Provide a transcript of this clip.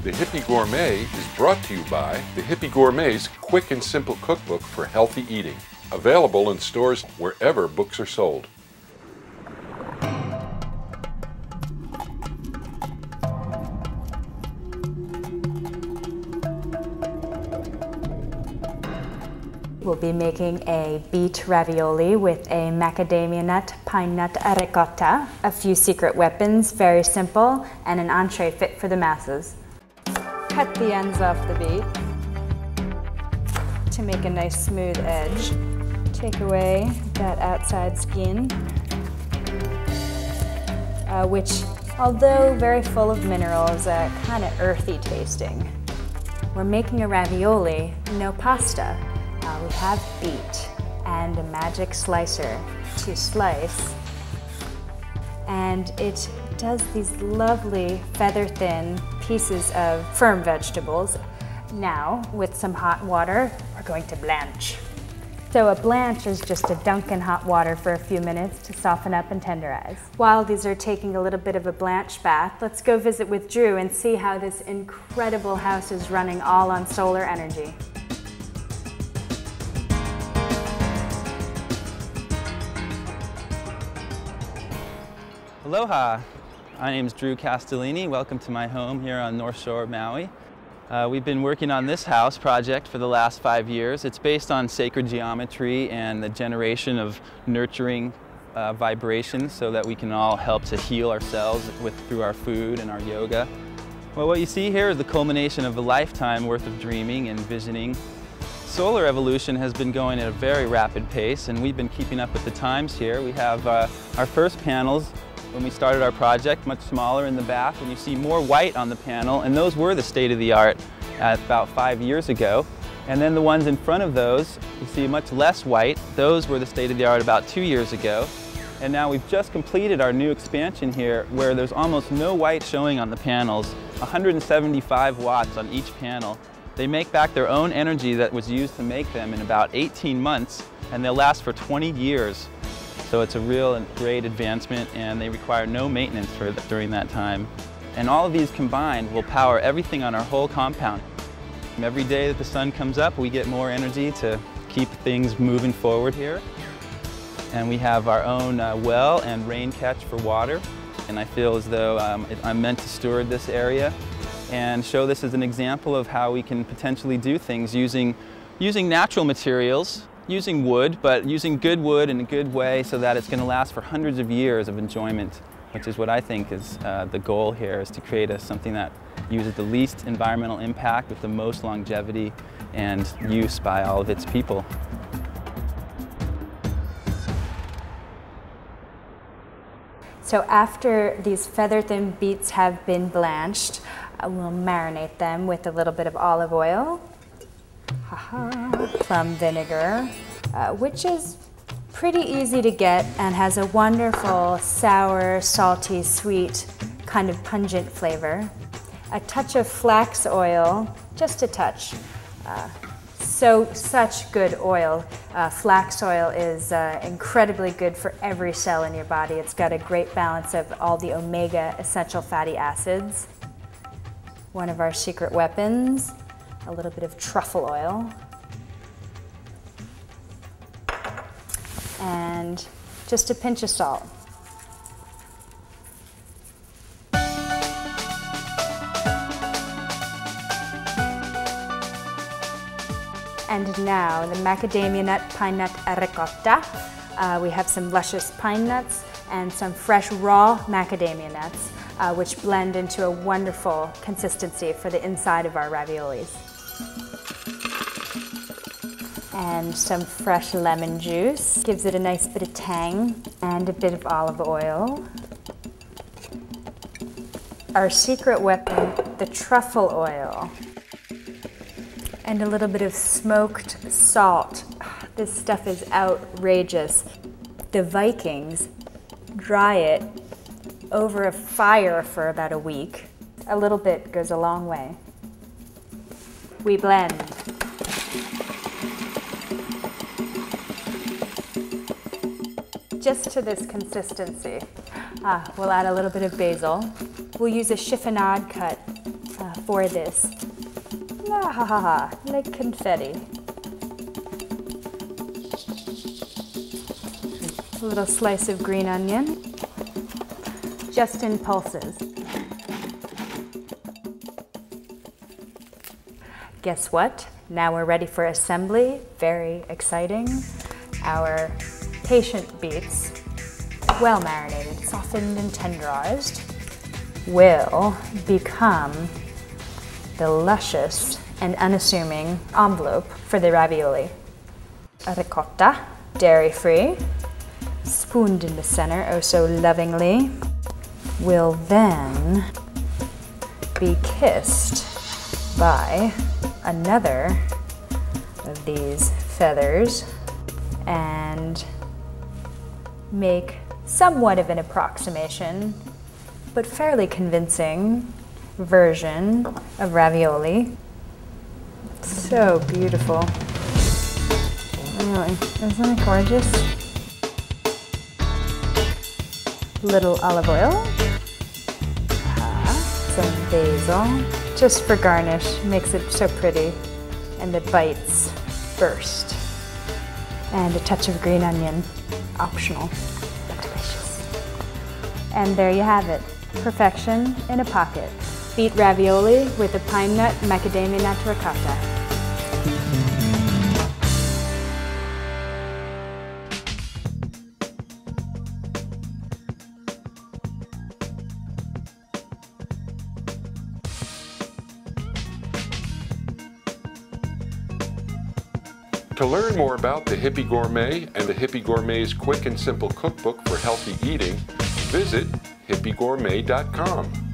The Hippy Gourmet is brought to you by the Hippy Gourmet's quick and simple cookbook for healthy eating. Available in stores wherever books are sold. We'll be making a beet ravioli with a macadamia nut, pine nut ricotta, a few secret weapons, very simple, and an entree fit for the masses. Cut the ends off the beet to make a nice smooth edge. Take away that outside skin, which, although very full of minerals, kind of earthy tasting. We're making a ravioli, no pasta. We have beet and a magic slicer to slice, and it does these lovely feather-thin pieces of firm vegetables. Now, with some hot water, we're going to blanch. So a blanch is just a dunk in hot water for a few minutes to soften up and tenderize. While these are taking a little bit of a blanch bath, let's go visit with Drew and see how this incredible house is running all on solar energy. Aloha! My name is Drew Castellini. Welcome to my home here on North Shore of Maui. We've been working on this house project for the last 5 years. It's based on sacred geometry and the generation of nurturing vibrations so that we can all help to heal ourselves through our food and our yoga. Well, what you see here is the culmination of a lifetime worth of dreaming and visioning. Solar evolution has been going at a very rapid pace, and we've been keeping up with the times here. We have our first panels when we started our project, much smaller in the back, and you see more white on the panel, and those were the state-of-the-art about 5 years ago. And then the ones in front of those, you see much less white. Those were the state-of-the-art about 2 years ago. And now we've just completed our new expansion here where there's almost no white showing on the panels, 175 watts on each panel. They make back their own energy that was used to make them in about 18 months, and they'll last for 20 years. So it's a real and great advancement, and they require no maintenance during that time. And all of these combined will power everything on our whole compound. Every day that the sun comes up, we get more energy to keep things moving forward here. And we have our own well and rain catch for water. And I feel as though I'm meant to steward this area and show this as an example of how we can potentially do things using natural materials, using wood, but using good wood in a good way so that it's going to last for hundreds of years of enjoyment, which is what I think is the goal here, is to create something that uses the least environmental impact with the most longevity and use by all of its people. So after these feather-thin beets have been blanched, we'll marinate them with a little bit of olive oil, plum vinegar, which is pretty easy to get and has a wonderful sour, salty, sweet, kind of pungent flavor. A touch of flax oil, just a touch. Such good oil. Flax oil is incredibly good for every cell in your body. It's got a great balance of all the omega essential fatty acids. One of our secret weapons, a little bit of truffle oil. And just a pinch of salt. And now the macadamia nut, pine nut ricotta. We have some luscious pine nuts and some fresh raw macadamia nuts, which blend into a wonderful consistency for the inside of our raviolis. And some fresh lemon juice gives it a nice bit of tang, and a bit of olive oil. Our secret weapon, the truffle oil. And a little bit of smoked salt. This stuff is outrageous. The Vikings dry it over a fire for about a week. A little bit goes a long way. We blend. Just to this consistency. We'll add a little bit of basil. We'll use a chiffonade cut for this. La ha ha ha, like confetti. A little slice of green onion, just in pulses. Guess what? Now we're ready for assembly. Very exciting. Our patient beets, well marinated, softened and tenderized, will become the luscious and unassuming envelope for the ravioli. A ricotta, dairy-free, spooned in the center oh so lovingly, will then be kissed by another of these feathers and make somewhat of an approximation, but fairly convincing version of ravioli. So beautiful. Really, isn't it gorgeous? Little olive oil, some basil, just for garnish, makes it so pretty, and the bites burst. And a touch of green onion, optional, but delicious. And there you have it, perfection in a pocket. Beet ravioli with a pine nut macadamia nut ricotta. To learn more about the Hippy Gourmet and the Hippy Gourmet's quick and simple cookbook for healthy eating, visit hippygourmet.com.